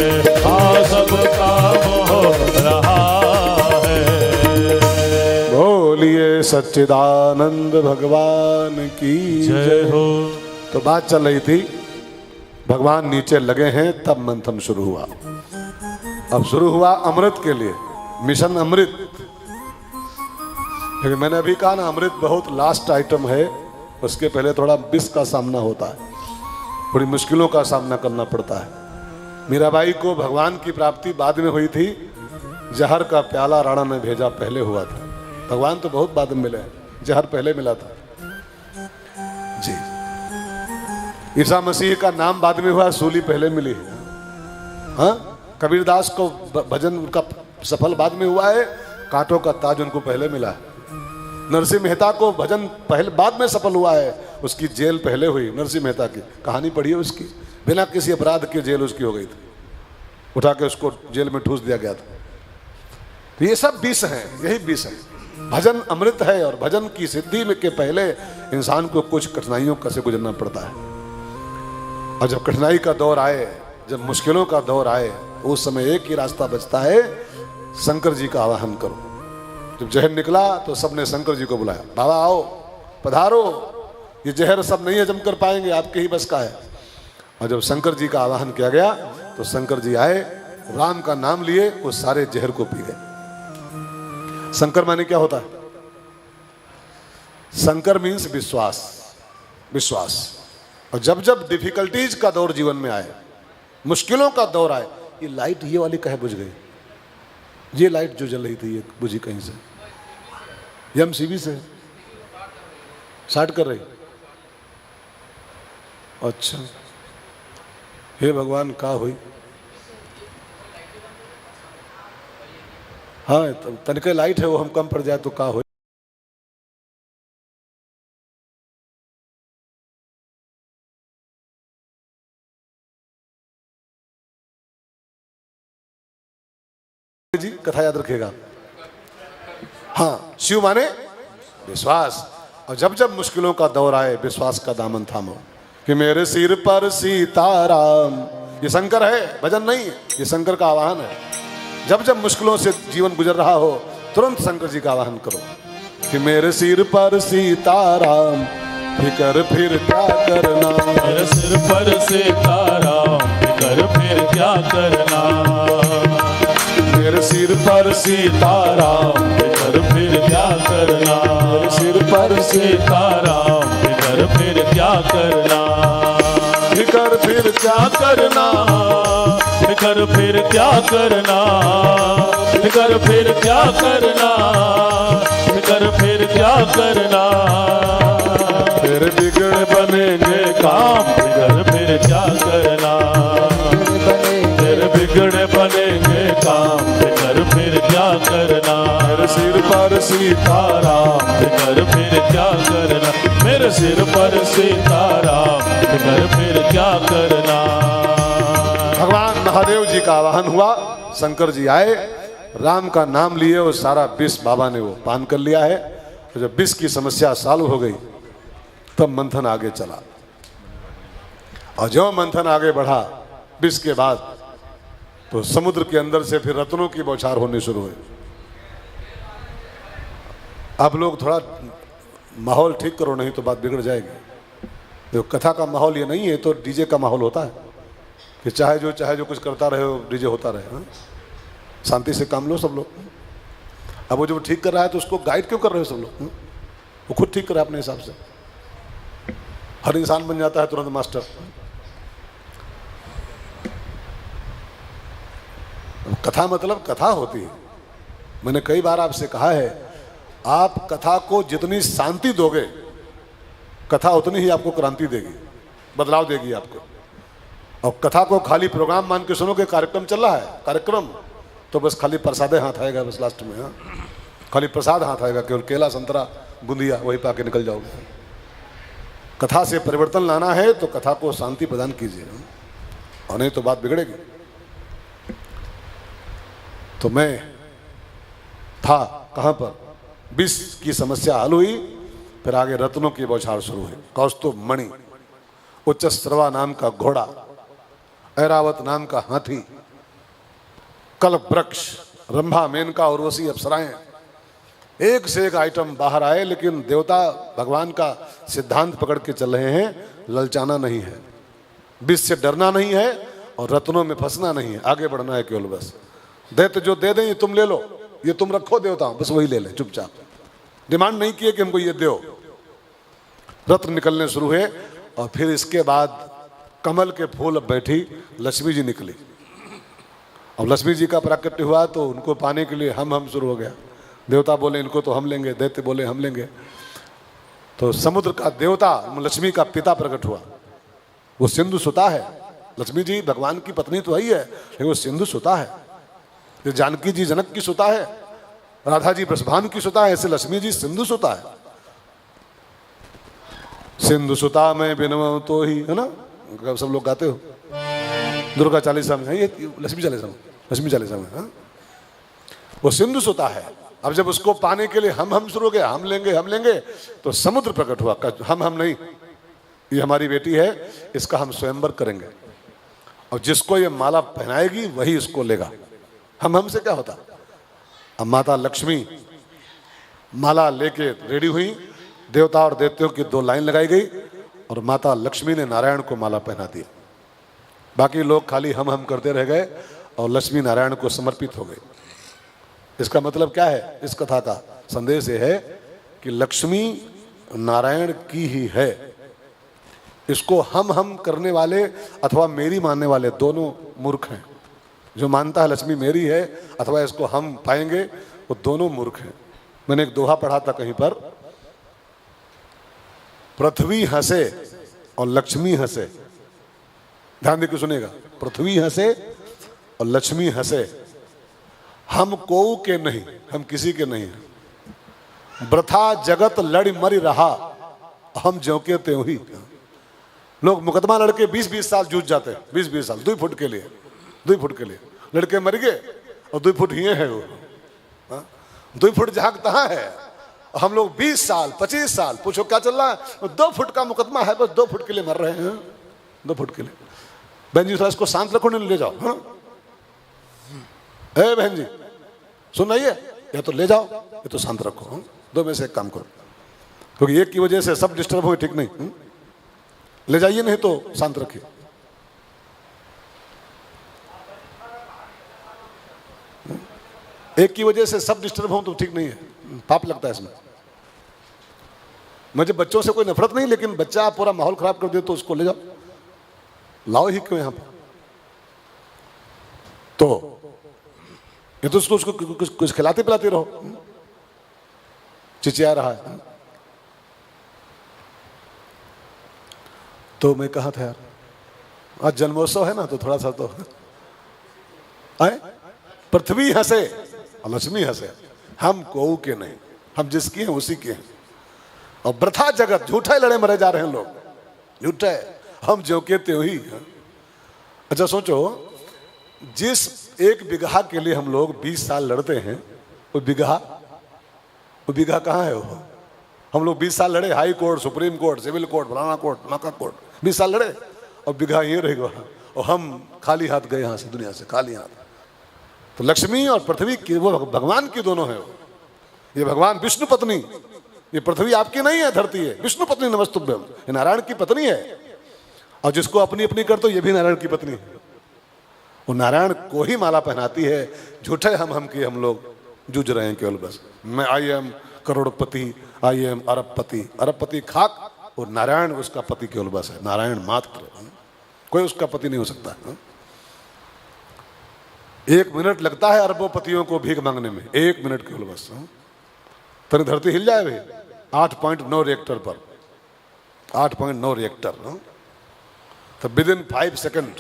सबका हो रहा है। बोलिए सच्चिदानंद भगवान की जय हो। तो बात चल रही थी, भगवान नीचे लगे हैं, तब मंथन शुरू हुआ। अब शुरू हुआ अमृत के लिए, मिशन अमृत। लेकिन मैंने अभी कहा ना, अमृत बहुत लास्ट आइटम है, उसके पहले थोड़ा विष का सामना होता है, बड़ी मुश्किलों का सामना करना पड़ता है। मीराबाई को भगवान की प्राप्ति बाद में हुई थी, जहर का प्याला राणा ने भेजा पहले हुआ था। भगवान तो बहुत बाद में मिले, जहर पहले मिला था जी। ईसा मसीह का नाम बाद में हुआ, सूली पहले मिली है। हाँ, कबीरदास को भजन उनका सफल बाद में हुआ है, कांटों का ताज उनको पहले मिला है। नरसिंह मेहता को भजन पहले बाद में सफल हुआ है, उसकी जेल पहले हुई। नरसिंह मेहता की कहानी पढ़ी है, उसकी बिना किसी अपराध के जेल उसकी हो गई थी, उठा के उसको जेल में ठूस दिया गया था। तो ये सब विष हैं, यही विष है। भजन अमृत है, और भजन की सिद्धि में के पहले इंसान को कुछ कठिनाइयों का से गुजरना पड़ता है। और जब कठिनाई का दौर आए, जब मुश्किलों का दौर आए, उस समय एक ही रास्ता बचता है, शंकर जी का आवाहन करो। जब जहर निकला तो सबने शंकर जी को बुलाया, बाबा आओ, पधारो, ये जहर सब नहीं हजम कर पाएंगे, आपके ही बस का है। और जब शंकर जी का आवाहन किया गया तो शंकर जी आए, राम का नाम लिए, वो सारे जहर को पी गए। शंकर माने क्या होता है? शंकर मीन्स विश्वास, विश्वास। और जब जब डिफिकल्टीज का दौर जीवन में आए, मुश्किलों का दौर आए, ये लाइट ये वाली कहे बुझ गई, ये लाइट जो जल रही थी ये बुझी कहीं से, एमसीबी से शॉर्ट कर रही। अच्छा, हे भगवान का हुई? हाँ, तनिके लाइट है, वो हम कम पड़ जाए तो का हुई? जी कथा याद रखिएगा। हाँ, शिव माने विश्वास। और जब जब मुश्किलों का दौर आए, विश्वास का दामन थामो कि मेरे सिर पर सीताराम। ये शंकर है, भजन नहीं है, ये शंकर का आवाहन है। जब जब मुश्किलों से जीवन गुजर रहा हो, तुरंत शंकर जी का आवाहन करो कि मेरे सिर पर सीताराम, फिकर फिर क्या करना। मेरे सिर पर सीताराम, फिकर फिर क्या करना। मेरे सिर पर सीताराम, फिकर फिर क्या करना। मेरे सिर पर सीताराम, फिकर फिर क्या करना। फिकर फिर क्या करना। फिकर फिर क्या करना। फिकर फिर क्या करना। फिकर फिर क्या करना। फिर बिगड़ बनेंगे काम, फिकर फिर क्या करना। फिर बिगड़े बनेंगे काम, फिकर फिर क्या करना। मेरे सिर पर सीताराम, फिकर फिर क्या करना। मेरे सिर पर सीताराम, फिकर फिर क्या करना। भगवान महादेव जी का आवाहन हुआ, शंकर जी आए, राम का नाम लिए, वो सारा विष बाबा ने वो पान कर लिया है। तो जब विष की समस्या सॉल्व हो गई, तब मंथन आगे चला। और जो मंथन आगे बढ़ा विष के बाद, तो समुद्र के अंदर से फिर रत्नों की बौछार होनी शुरू हुई। अब लोग थोड़ा माहौल ठीक करो, नहीं तो बात बिगड़ जाएगी। तो कथा का माहौल ये नहीं है, तो डीजे का माहौल होता है कि चाहे जो कुछ करता रहे हो, डीजे होता रहे। हाँ? शांति से काम लो सब लोग। अब वो जो ठीक कर रहा है तो उसको गाइड क्यों कर रहे हो सब लोग? वो खुद ठीक कर रहा है अपने हिसाब से। हर इंसान बन जाता है तुरंत मास्टर। कथा मतलब कथा होती है। मैंने कई बार आपसे कहा है, आप कथा को जितनी शांति दोगे, कथा उतनी ही आपको क्रांति देगी, बदलाव देगी आपको। और कथा को खाली प्रोग्राम मान के सुनोगे, कार्यक्रम चल रहा है, कार्यक्रम तो बस खाली प्रसादे हाथ आएगा, बस लास्ट में। हाँ, खाली प्रसाद हाथ आएगा, केवल केला संतरा बूंदिया वही पाके निकल जाओगे। कथा से परिवर्तन लाना है तो कथा को शांति प्रदान कीजिए, और नहीं तो बात बिगड़ेगी। तो मैं था कहाँ पर, विष की समस्या हल हुई, फिर आगे रत्नों की बौछार शुरू हुई। कौस्तुभ मणि, उच्च श्रवा नाम का घोड़ा, ऐरावत नाम का हाथी, कल्प वृक्ष, रंभा, मेनका, उर्वशी, अप्सराएं, एक से एक आइटम बाहर आए, लेकिन देवता भगवान का सिद्धांत पकड़ के चल रहे हैं, ललचाना नहीं है, विष से डरना नहीं है और रत्नों में फंसना नहीं है, आगे बढ़ना है केवल बस। दैत्य जो दे दें ये तुम ले लो, ये तुम रखो देवता, बस वही ले लें चुपचाप, डिमांड नहीं किए कि हमको ये दो। रत्न निकलने शुरू हुए और फिर इसके बाद कमल के फूल अब बैठी लक्ष्मी जी निकली। अब लक्ष्मी जी का प्राकट्य हुआ तो उनको पाने के लिए हम शुरू हो गया। देवता बोले इनको तो हम लेंगे, दैत्य बोले हम लेंगे। तो समुद्र का देवता लक्ष्मी का पिता प्रकट हुआ, वो सिंधु सुता है। लक्ष्मी जी भगवान की पत्नी तो ही है, लेकिन वो सिंधु सुता है। जो जानकी जी जनक की सुता है, राधा जी वृषभानु की सुता है, ऐसे लक्ष्मी जी सिंधु सुता है। सिंधु सुता में बिनव तो ही, है ना, सब लोग गाते हो दुर्गा चालीसा में, ये लक्ष्मी चालीसा में, लक्ष्मी चालीसा में, हाँ? वो सिंधु सुता है। अब जब उसको पाने के लिए हम शुरू हो गया, हम लेंगे, तो समुद्र प्रकट हुआ, हम नहीं, ये हमारी बेटी है, इसका हम स्वयंवर करेंगे और जिसको ये माला पहनाएगी वही इसको लेगा। हम से क्या होता। अब माता लक्ष्मी माला लेके रेडी हुई, देवता और देवतियों की दो लाइन लगाई गई और माता लक्ष्मी ने नारायण को माला पहना दी। बाकी लोग खाली हम करते रह गए और लक्ष्मी नारायण को समर्पित हो गई। इसका मतलब क्या है? इस कथा का संदेश ये है कि लक्ष्मी नारायण की ही है। इसको हम करने वाले अथवा मेरी मानने वाले दोनों मूर्ख हैं। जो मानता है लक्ष्मी मेरी है अथवा इसको हम पाएंगे, वो दोनों मूर्ख हैं। मैंने एक दोहा पढ़ा था कहीं पर, पृथ्वी हंसे और लक्ष्मी हंसे। ध्यान देकर सुनेगा, पृथ्वी हंसे और लक्ष्मी हंसे, हम कोऊ के नहीं, हम किसी के नहीं हैं। वृथा जगत लड़ मरी रहा, हम ज्यों के त्यों ही। लोग मुकदमा लड़के 20-20 साल जूझ जाते हैं, 20-20 साल 2 फुट के लिए, 2 फुट के लिए लड़के मर गए और 2 फुट ही है वो, 2 फुट जहां कहाँ है। हम लोग 20 साल 25 साल, पूछो क्या चल रहा है, 2 फुट का मुकदमा है, बस 2 फुट के लिए मर रहे हैं, 2 फुट के लिए। बहन जी थोड़ा इसको शांत रखो, नहीं ले जाओ। हाँ बहन जी सुन रही है, या तो ले जाओ या तो शांत रखो। हाँ? 2 में से एक काम करो, क्योंकि एक की वजह से सब डिस्टर्ब हो, ठीक नहीं। ले जाइए, नहीं तो शांत रखिए। एक की वजह से सब डिस्टर्ब हो तो ठीक नहीं है, पाप लगता है इसमें। मुझे बच्चों से कोई नफरत नहीं, लेकिन बच्चा पूरा माहौल खराब कर दे तो उसको ले जाओ, लाओ ही क्यों यहां पर। तो ये तो उसको कुछ खिलाते पिलाते रहो, चिचिया रहा है। तो मैं कहा था यार, आज जन्मोत्सव है ना, तो थोड़ा सा तो आए। पृथ्वी हंसे और लक्ष्मी हंसे, हम कोऊ के नहीं, हम जिसकी हैं उसी के हैं। और वृथा जगत, झूठे लड़े मरे जा रहे हैं लोग, झूठे, हम ज्यों के त्यों ही। अच्छा सोचो, जिस 1 बीघा के लिए हम लोग 20 साल लड़ते हैं, वो बीघा कहाँ है वो? हम लोग 20 साल लड़े, high court, supreme court, civil court, फलाना कोर्ट, नाका कोर्ट, 20 साल लड़े और बीघा यहीं रहेगा, और हम खाली हाथ गए यहाँ से, दुनिया से खाली हाथ। तो लक्ष्मी और पृथ्वी की, वो भगवान की दोनों है। ये भगवान विष्णु पत्नी, ये पृथ्वी आपकी नहीं है, धरती है, विष्णु पत्नी नमस्तुभ्यम, ये नारायण की पत्नी है। और जिसको अपनी अपनी कर तो ये भी नारायण की पत्नी है। वो नारायण को ही माला पहनाती है। झूठे हम की हम लोग जूझ रहे हैं केवल बस। मैं I am Crorepati, I am अरबपति, अरबपति खाक, और नारायण उसका पति केवल बस है, नारायण मात्र, कोई उसका पति नहीं हो सकता। 1 मिनट लगता है अरबों पतियों को भीख मांगने में, 1 मिनट केवल बस। तनी धरती हिल जाए भाई। 8.9 रिएक्टर पर, 8.9 रिएक्टर, तो विद इन 5 सेकंड,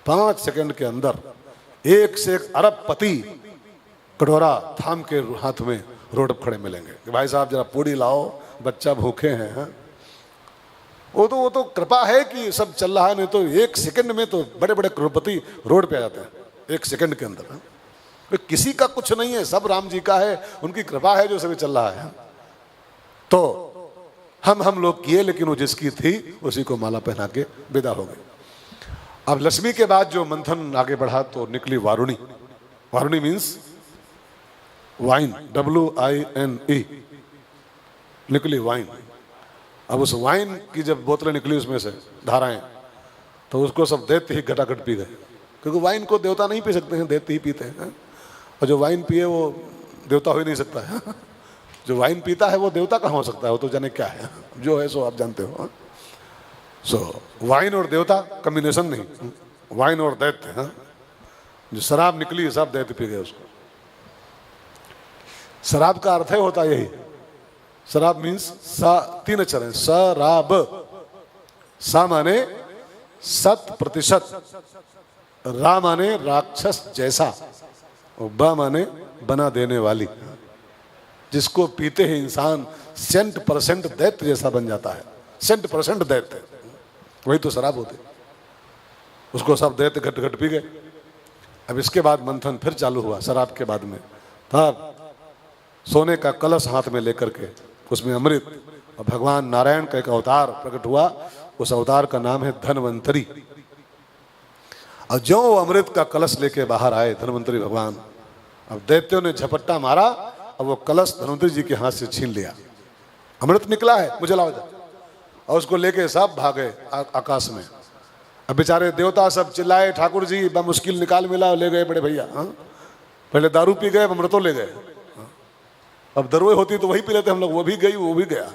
5 सेकंड के अंदर 1 से 1 अरब पति कटोरा थाम के हाथ में रोड पर खड़े मिलेंगे कि भाई साहब जरा पूड़ी लाओ, बच्चा भूखे हैं। हाँ? वो तो कृपा है कि सब चल रहा है, नहीं तो 1 सेकंड में तो बड़े बड़े करोड़पति रोड पे आ जाते हैं, 1 सेकंड के अंदर। हाँ? किसी का कुछ नहीं है, सब राम जी का है, उनकी कृपा है जो सभी चल रहा है। तो हम लोग किए, लेकिन वो जिसकी थी उसी को माला पहना के विदा हो गए। अब लक्ष्मी के बाद जो मंथन आगे बढ़ा तो निकली वारुणी। वारुणी मीन्स वाइन, WINE, निकली वाइन। अब उस वाइन की जब बोतलें निकली उसमें से धाराएं, तो उसको सब दैत्य ही घटाघट पी गए, क्योंकि वाइन को देवता नहीं पी सकते हैं, दैत्य ही पीते हैं। और जो वाइन पिए वो देवता हो ही नहीं सकता है। जो वाइन पीता है वो देवता कहाँ हो सकता है, वो तो जाने क्या है, जो है सो आप जानते हो। सो वाइन और देवता कॉम्बिनेशन नहीं, वाइन और दैत्य। जो शराब निकली सब दैत्य पी गए उसको। शराब का अर्थ है होता यही, शराब मीन्स तीन अक्षर है, शराब। सा माने 100%, रा माने राक्षस जैसा, और बा माने बना देने वाली। जिसको पीते ही इंसान 100% दैत्य जैसा बन जाता है, 100% दैत्य, वही तो शराब होती। उसको सब दैत्य घट घट पी गए। अब इसके बाद मंथन फिर चालू हुआ शराब के बाद में। तब सोने का कलश हाथ में लेकर के उसमें अमृत, और भगवान नारायण का एक अवतार प्रकट हुआ। उस अवतार का नाम है धन्वंतरी। और जो वो अमृत का कलश लेके बाहर आए धन्वंतरी भगवान, अब दैत्यों ने झपट्टा मारा, अब वो कलश धन्वंतरी जी के हाथ से छीन लिया। अमृत निकला है, मुझे लाओ जा। और उसको लेके सब भागे आकाश में। अब बेचारे देवता सब चिल्लाए, ठाकुर जी मुश्किल निकाल मिला, ले गए बड़े भैया। पहले दारू पी गए, अब अमृतों ले गए। अब दरुए होती तो वही पी लेते हम लोग, वो भी गई वो भी गया।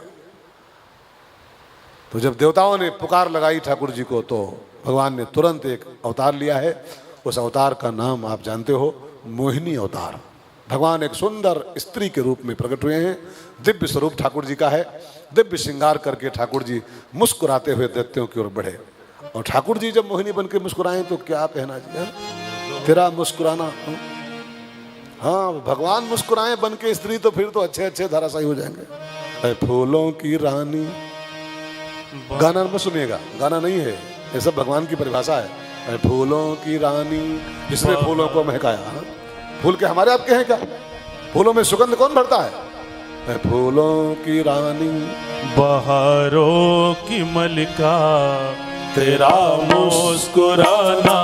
तो जब देवताओं ने पुकार लगाई ठाकुर जी को, तो भगवान ने तुरंत एक अवतार लिया है। उस अवतार का नाम आप जानते हो, मोहिनी अवतार। भगवान एक सुंदर स्त्री के रूप में प्रकट हुए हैं। दिव्य स्वरूप ठाकुर जी का है। दिव्य श्रृंगार करके ठाकुर जी मुस्कुराते हुए दैत्यों की ओर बढ़े। और ठाकुर जी जब मोहिनी बनकर मुस्कुराए तो क्या कहना जी, तेरा मुस्कुराना। हाँ, भगवान मुस्कुराए बन के स्त्री, तो फिर तो अच्छे अच्छे धराशायी हो जाएंगे। फूलों की रानी, गाना मत सुनिएगा, गाना नहीं है, ये सब भगवान की परिभाषा है। फूलों की रानी, जिसने फूलों को महकाया। फूल के हमारे आपके हैं क्या? फूलों में सुगंध कौन भरता है? फूलों की रानी, बहारों की मलिका, तेरा मुस्कुराना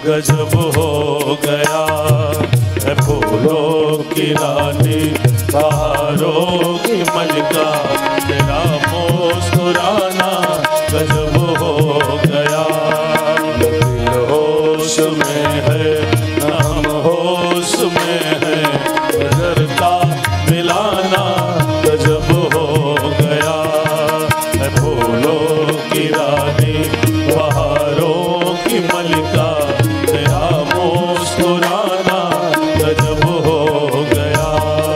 गजब हो गया। है फूलों की रानी, बहारों की मलिका, तेरा मुस्कुराना गजब हो गया। दिल होश में है, हम होश में है, नजर का मिलाना गजब हो गया। है फूलों की रानी, बहारों की मलिका, तेरा मुस्कुराना गजब हो गया।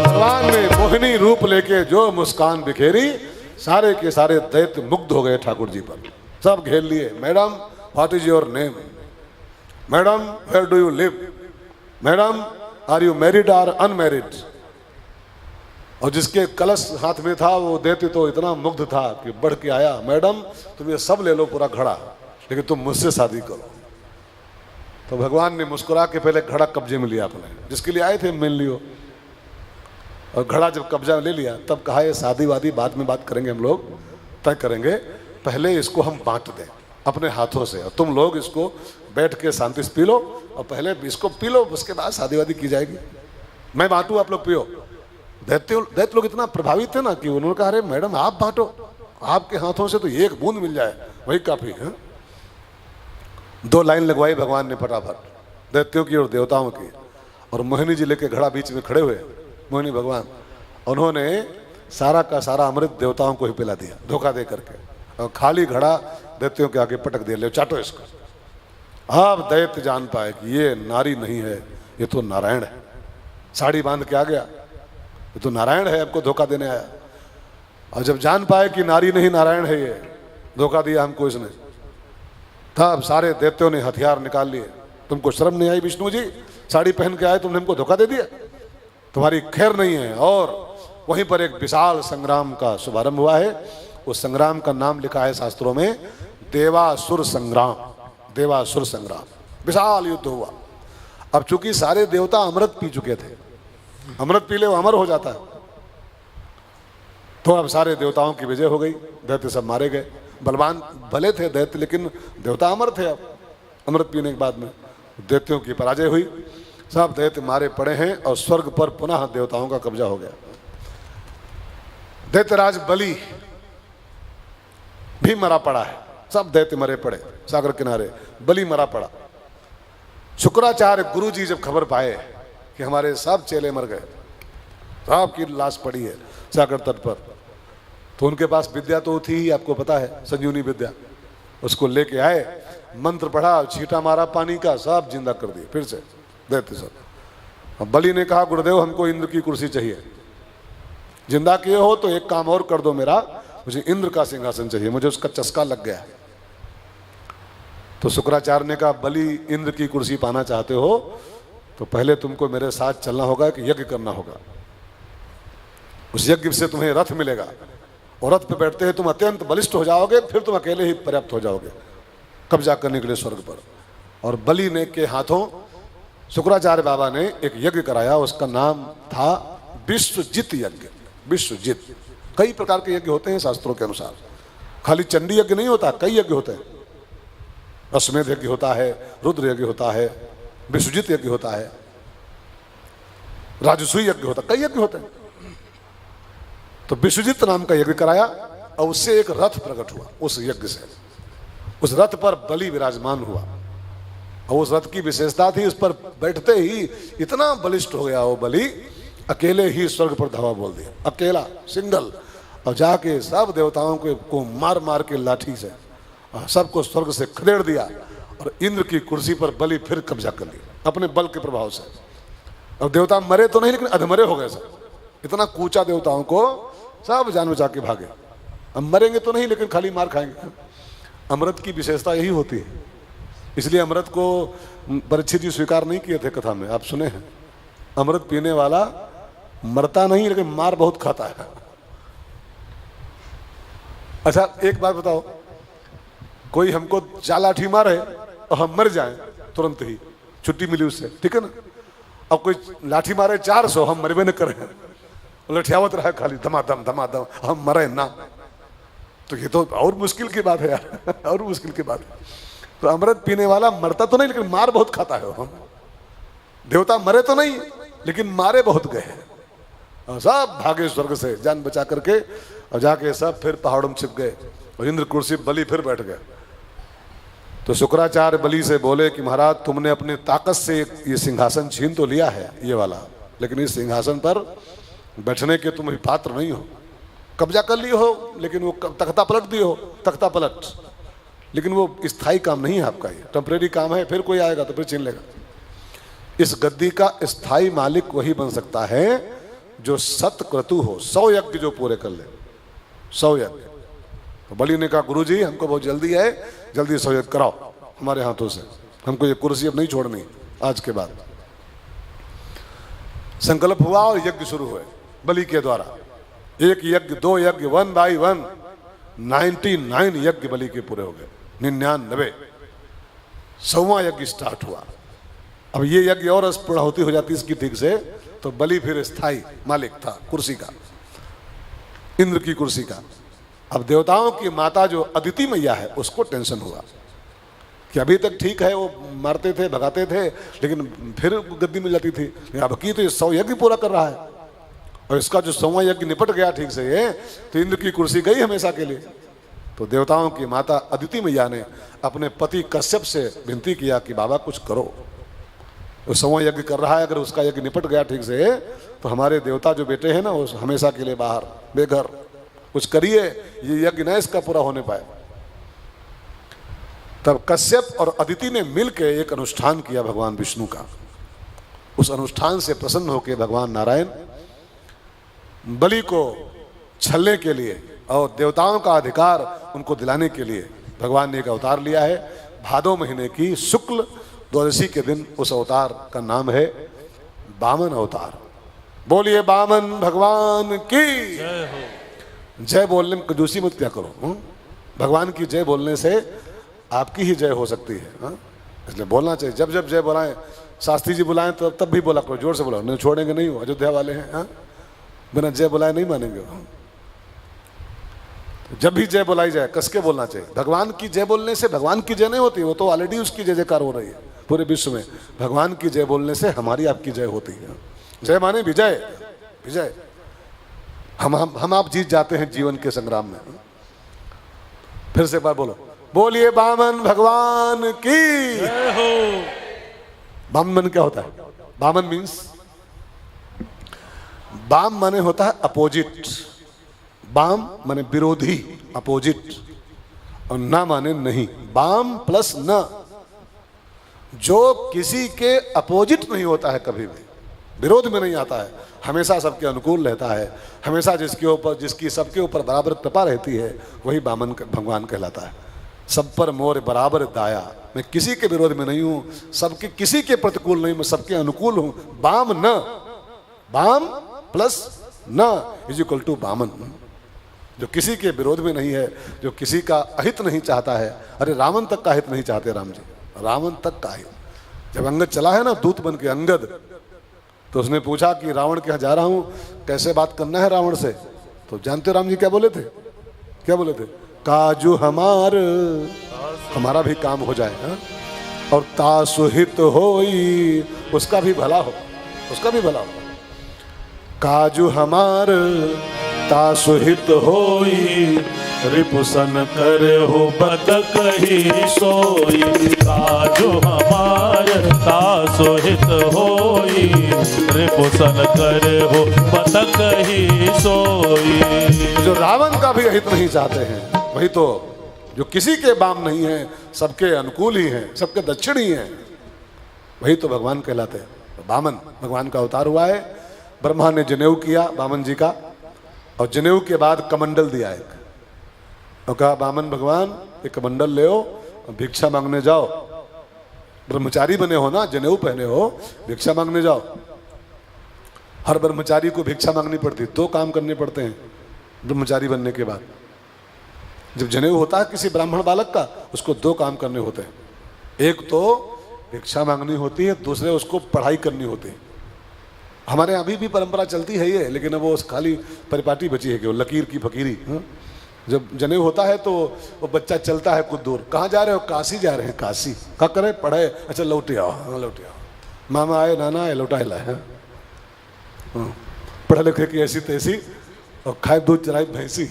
भगवान ने मोहिनी रूप लेके जो मुस्कान बिखेरी, सारे के सारे दैत्य मुग्ध हो गए ठाकुर जी पर। सब घेर लिए, madam what is your name, madam where do you live, madam are you married और अनमैरिड। और जिसके कलश हाथ में था वो दैत्य तो इतना मुग्ध था कि बढ़ के आया, मैडम तुम ये सब ले लो पूरा घड़ा, लेकिन तुम मुझसे शादी करो। तो भगवान ने मुस्कुरा के पहले घड़ा कब्जे में लिया अपने, जिसके लिए आए थे मिल लियो। और घड़ा जब कब्जा ले लिया तब कहा ये शादी वादी बाद में बात करेंगे, हम लोग तय करेंगे, पहले इसको हम बांट दें अपने हाथों से, और तुम लोग इसको बैठ के शांति से पी लो, और पहले इसको पी लो, उसके बाद शादी वादी की जाएगी। मैं बांटू, आप लोग पियो। दैत्य लोग इतना प्रभावित थे ना कि उन्होंने कहा अरे मैडम आप बांटो, आपके हाथों से तो एक बूंद मिल जाए वही काफी है। 2 लाइन लगवाई भगवान ने फटाफट, दैत्यों की और देवताओं की। और मोहिनी जी लेके घड़ा बीच में खड़े हुए, मोहिनी भगवान, उन्होंने सारा का सारा अमृत देवताओं को ही पिला दिया धोखा दे करके, और खाली घड़ा दैत्यों के आगे पटक दिया, ले चाटो इसको। अब दैत्य जान पाए कि ये नारी नहीं है, ये तो नारायण है। साड़ी बांध के आ गया, ये तो नारायण है, आपको धोखा देने आया। और जब जान पाए कि नारी नहीं नारायण है, ये धोखा दिया हमको इसने, तब सारे दैत्यों ने हथियार निकाल लिए। तुमको शर्म नहीं आई विष्णु जी, साड़ी पहन के आए, तुमने हमको धोखा दे दिया, तुम्हारी खैर नहीं है। और वहीं पर एक विशाल संग्राम का शुभारंभ हुआ है। उस संग्राम का नाम लिखा है शास्त्रों में, देवासुर संग्राम। देवासुर संग्राम, विशाल युद्ध हुआ। अब चूंकि सारे देवता अमृत पी चुके थे, अमृत पी ले वो अमर हो जाता है, तो अब सारे देवताओं की विजय हो गई, दैत्य सब मारे गए। बलवान भले थे दैत्य, लेकिन देवता अमर थे। अब अमृत पीने के बाद में दैत्यों की पराजय हुई। सब दैत्य मारे पड़े हैं और स्वर्ग पर पुनः देवताओं का कब्जा हो गया। दैत्यराज बलि भी मरा पड़ा है, सब दैत्य मरे पड़े सागर किनारे, बलि मरा पड़ा। शुक्राचार्य गुरु जी जब खबर पाए कि हमारे सब चेले मर गए, सब की लाश पड़ी है सागर तट पर, तो उनके पास विद्या तो थी ही, आपको पता है, संजीवनी विद्या। उसको लेके आए, मंत्र पढ़ा, छींटा मारा पानी का, सब जिंदा कर दिए फिर से दैत्य सब। अब बलि ने कहा गुरुदेव हमको इंद्र की कुर्सी चाहिए, जिंदा किए हो तो एक काम और कर दो मेरा, मुझे इंद्र का सिंहासन चाहिए, मुझे उसका चस्का लग गया है। तो शुक्राचार्य ने कहा बलि इंद्र की कुर्सी पाना चाहते हो तो पहले तुमको मेरे साथ चलना होगा, कि यज्ञ करना होगा। उस यज्ञ से तुम्हें रथ मिलेगा और रथ पे बैठते ही तुम अत्यंत बलिष्ठ हो जाओगे, फिर तुम अकेले ही पर्याप्त हो जाओगे कब्जा करने के लिए स्वर्ग पर। और बलि ने के हाथों शुक्राचार्य बाबा ने एक यज्ञ कराया, उसका नाम था विश्वजित यज्ञ। विश्वजित, कई प्रकार के यज्ञ होते हैं शास्त्रों के अनुसार, खाली चंडी यज्ञ नहीं होता, कई यज्ञ होते हैं। अश्वमेध यज्ञ होता है, रुद्र यज्ञ होता है, विश्वजित यज्ञ होता है, राजसूय यज्ञ होता है, कई यज्ञ होते हैं। तो विश्वजित नाम का यज्ञ कराया और उससे एक रथ प्रकट हुआ। उस यज्ञ से उस रथ पर बलि विराजमान हुआ और उस रथ की विशेषता थी, उस पर बैठते ही इतना बलिष्ठ हो गया वो बलि, अकेले ही स्वर्ग पर धावा बोल दिया, अकेला सिंगल, और जाके सब देवताओं को मार मार के लाठी से सबको स्वर्ग से खदेड़ दिया और इंद्र की कुर्सी पर बलि फिर कब्जा कर लिया अपने बल के प्रभाव से। और देवता मरे तो नहीं लेकिन अधमरे हो गए सब, इतना कूचा देवताओं को, सब जान बचा के भागे। अब मरेंगे तो नहीं लेकिन खाली मार खाएंगे। अमृत की विशेषता यही होती है, इसलिए अमृत को परीक्षित जी स्वीकार नहीं किए थे कथा में, आप सुने हैं। अमृत पीने वाला मरता नहीं लेकिन मार बहुत खाता है। अच्छा एक बात बताओ, कोई हमको 4 लाठी मारे और हम मर जाएं तुरंत ही, छुट्टी मिली उससे, ठीक है ना। अब कोई लाठी मारे 400, हम मरबे न करें, लठियावत रहे खाली धमाधम धमाधम, हम मरे ना, तो ये तो और मुश्किल की बात है यार और मुश्किल की बात है। तो अमृत पीने वाला मरता तो नहीं लेकिन मार बहुत खाता है। हम देवता मरे तो नहीं लेकिन मारे बहुत गए हैं, और सब भागे स्वर्ग से जान बचा करके, और जाके सब फिर पहाड़ों में छिप गए और इंद्र कुर्सी बलि फिर बैठ गए। तो शुक्राचार्य बलि से बोले कि महाराज तुमने अपनी ताकत से ये सिंहासन छीन तो लिया है ये वाला, लेकिन इस सिंहासन पर बैठने के तुम पात्र नहीं हो। कब्जा कर लिए हो लेकिन वो तख्ता पलट दिए हो, तख्ता पलट, लेकिन वो स्थायी काम नहीं है आपका, ये टेम्परेरी काम है, फिर कोई आएगा तो फिर छीन लेगा। इस गद्दी का स्थायी मालिक वही बन सकता है जो सतक्रतु हो, 100 यज्ञ जो पूरे कर ले, 100 यज्ञ। तो बलि ने कहा गुरुजी हमको बहुत जल्दी है, जल्दी 100 यज्ञ कराओ हमारे हाथों से, हमको ये कुर्सी अब नहीं छोड़नी आज के बाद। संकल्प हुआ और यज्ञ शुरू हुए बलि के द्वारा, 1 यज्ञ 2 यज्ञ 1 by 1 99 यज्ञ बलि के पूरे हो गए, 99। 100वां यज्ञ स्टार्ट हुआ। अब ये यज्ञ और पूर्णाहुति हो जाती इसकी ठीक से, तो बलि फिर स्थायी मालिक था कुर्सी का, इंद्र की कुर्सी का। अब देवताओं की माता जो अदिति मैया है उसको टेंशन हुआ कि अभी तक ठीक है, वो मारते थे भगाते थे लेकिन फिर गद्दी मिल जाती थी, अब की तो ये 100 यज्ञ पूरा कर रहा है और इसका जो 100वां यज्ञ निपट गया ठीक से ये, तो इंद्र की कुर्सी गई हमेशा के लिए। तो देवताओं की माता अदिति मैया ने अपने पति कश्यप से विनती किया कि बाबा कुछ करो, वो 100वां यज्ञ कर रहा है, अगर उसका यज्ञ निपट गया ठीक से तो हमारे देवता जो बेटे हैं ना वो हमेशा के लिए बाहर बेघर, कुछ करिए, ये यज्ञ न इसका पूरा होने पाए। तब कश्यप और अदिति ने मिलकर एक अनुष्ठान किया भगवान विष्णु का। उस अनुष्ठान से प्रसन्न होकर भगवान नारायण बलि को छलने के लिए और देवताओं का अधिकार उनको दिलाने के लिए भगवान ने एक अवतार लिया है। भादो महीने की शुक्ल द्वादशी के दिन उस अवतार का नाम है वामन अवतार। बोलिए वामन भगवान की जय हो। जय बोलने में कंजूसी मत क्या करो, भगवान की जय बोलने से आपकी ही जय हो सकती है, इसलिए बोलना चाहिए। जब जब जय बुलाएं, शास्त्री जी बुलाएं तो तब भी बोला करो, जोर से बोला, नहीं छोड़ेंगे नहीं, अयोध्या वाले हैं, बिना जय बुलाए नहीं मानेंगे। जब भी जय बुलाई जाए कस के बोलना चाहिए। भगवान की जय बोलने से भगवान की जय नहीं होती, वो तो ऑलरेडी उसकी जय जयकार हो रही है, पूरे विश्व में भगवान की जय बोलने से हमारी आपकी जय होती है। जय माने विजय, विजय। हम आप जीत जाते हैं जीवन के संग्राम में। फिर से एक बार बोलो, बोलिए बामन भगवान की जय हो। बामन क्या होता है? बामन मीन्स, बाम माने होता है अपोजिट, बाम माने विरोधी, अपोजिट, और ना माने नहीं। बाम प्लस न, जो किसी के अपोजिट नहीं होता है, कभी भी विरोध में नहीं आता है, हमेशा सबके अनुकूल रहता है, हमेशा जिसकी सबके ऊपर बराबर कृपा रहती है, वही बामन भगवान कहलाता है। सब पर मोर बराबर दाया, मैं किसी के विरोध में नहीं हूँ, सबके किसी के प्रतिकूल नहीं, मैं सबके अनुकूल हूँ। बाम न, बाम प्लस न इज इक्वल टू बामन, जो किसी के विरोध में नहीं है, जो किसी का अहित नहीं चाहता है। अरे रावण तक का हित नहीं चाहते राम जी, रावण तक का हित। जब अंगद चला है ना दूत बन के अंगद, तो उसने पूछा कि रावण के यहाँ जा रहा हूँ, कैसे बात करना है रावण से? तो जानते राम जी क्या बोले थे? क्या बोले थे? काजू हमारा भी काम हो जाए, हा? और तासुहित होई, उसका भी भला हो, उसका भी भला हो। काजू हमार तासुहित होई, रिपुसन कर हो बदक ही सोई। काजू हमार तासुहित होई, रिपुसन कर हो बदक ही सोई। जो रावण का भी हित नहीं चाहते हैं, वही तो जो किसी के बाम नहीं है, सबके अनुकूल ही हैं, सबके दक्षिण ही हैं, वही तो भगवान कहलाते हैं। तो बामन भगवान का अवतार हुआ है। ब्रह्मा ने जनेऊ किया बामन जी का, और जनेऊ के बाद कमंडल दिया एक, और कहा बामन भगवान एक कमंडल ले आओ, भिक्षा मांगने जाओ। ब्रह्मचारी बने हो ना, जनेऊ पहने हो, भिक्षा मांगने जाओ। हर ब्रह्मचारी को भिक्षा मांगनी पड़ती, 2 काम करने पड़ते हैं ब्रह्मचारी बनने के बाद। जब जनेऊ होता है किसी ब्राह्मण बालक का, उसको 2 काम करने होते हैं। एक तो भिक्षा मांगनी होती है, दूसरे उसको पढ़ाई करनी होती है। हमारे अभी भी परंपरा चलती है ये, लेकिन अब वो खाली परिपाटी बची है कि वो लकीर की फकीरी। जब जनेऊ होता है तो वो बच्चा चलता है कुछ दूर, कहाँ जा रहे हो? काशी जा रहे हैं। काशी क्या करे? पढ़े। अच्छा लौटे आओ, हाँ लौटे आओ, मामा आए, नाना आए, लौटाए लाए। पढ़े लिखे की ऐसी तैसी, और खाए दूध चराई भैंसी।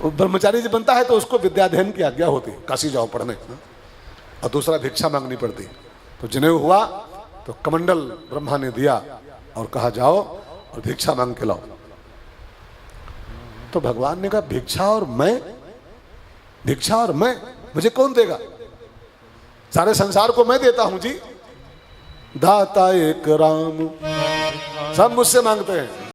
ब्रह्मचारी जब बनता है तो उसको विद्याध्ययन की आज्ञा होती है, काशी जाओ पढ़ने, और दूसरा भिक्षा मांगनी पड़ती। तो जनेऊ हुआ तो कमंडल ब्रह्मा ने दिया और कहा जाओ और भिक्षा मांग के लाओ। तो भगवान ने कहा भिक्षा और मैं, भिक्षा और मैं, मुझे कौन देगा? सारे संसार को मैं देता हूं जी। दाता एक राम, सब मुझसे मांगते हैं।